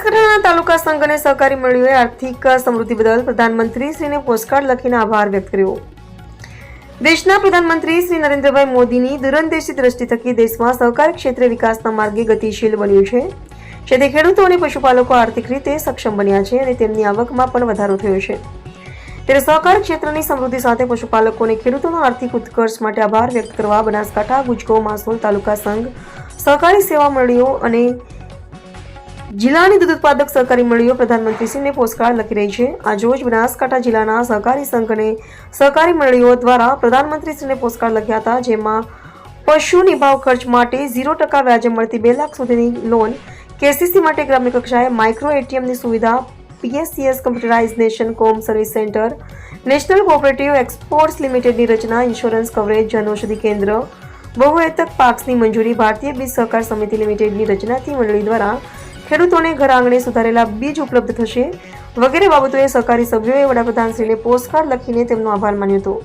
બનાસકાંઠાના તાલુકા સંઘ અને સહકારી મંડળીઓએ આર્થિક સમૃદ્ધિ બદલ પ્રધાનમંત્રી શ્રીને પોસ્ટકાર્ડ લખીને આભાર વ્યક્ત કર્યો. દેશના પ્રધાનમંત્રી શ્રી નરેન્દ્રભાઈ મોદીની દૂરંદેશી દ્રષ્ટિ થકી દેશમાં સહકારી ક્ષેત્રે વિકાસના માર્ગે ગતિશીલ બન્યું છે. જેથી ખેડૂતો અને પશુપાલકો આર્થિક રીતે સક્ષમ બન્યા છે અને તેમની આવકમાં પણ વધારો થયો છે. ત્યારે સહકાર ક્ષેત્રની સમૃદ્ધિ સાથે પશુપાલકો અને ખેડૂતોના આર્થિક ઉત્કર્ષ માટે આભાર વ્યક્ત કરવા બનાસકાંઠા, ગુજકો, માસોલ તાલુકા સંઘ, સહકારી સેવા મંડળીઓ અને જિલ્લાની દૂધ ઉત્પાદક સહકારી મંડળીઓ પ્રધાનમંત્રીશ્રીને પોસ્ટકાર્ડ લખી રહી છે. આજરોજ બનાસકાંઠા જિલ્લાના સહકારી સંઘ અને સહકારી મંડળીઓ દ્વારા પ્રધાનમંત્રીશ્રીને પોસ્ટકાર્ડ લખ્યા હતા, જેમાં પશુ નિભાવ ખર્ચ માટે 0% વ્યાજે મળતી 2 લાખ સુધીની લોન, કેસીસી માટે ગ્રામ્ય કક્ષાએ માઇક્રો એટીએમની સુવિધા, PSCS computerisation common service centre, national cooperative exports લિમિટેડની રચના, ઇન્સ્યોરન્સ કવરેજ, જનઔષધિ કેન્દ્ર, બહુહેતુક પાક્સની મંજૂરી, ભારતીય બીજ સહકાર સમિતિ લિમિટેડની રચનાથી મંડળી દ્વારા ખેડૂતોને ઘર આંગણે સુધારેલા બીજ ઉપલબ્ધ થશે વગેરે બાબતોએ સહકારી સભ્યોએ વડાપ્રધાનશ્રીને પોસ્ટકાર્ડ લખીને તેમનો આભાર માન્યો હતો.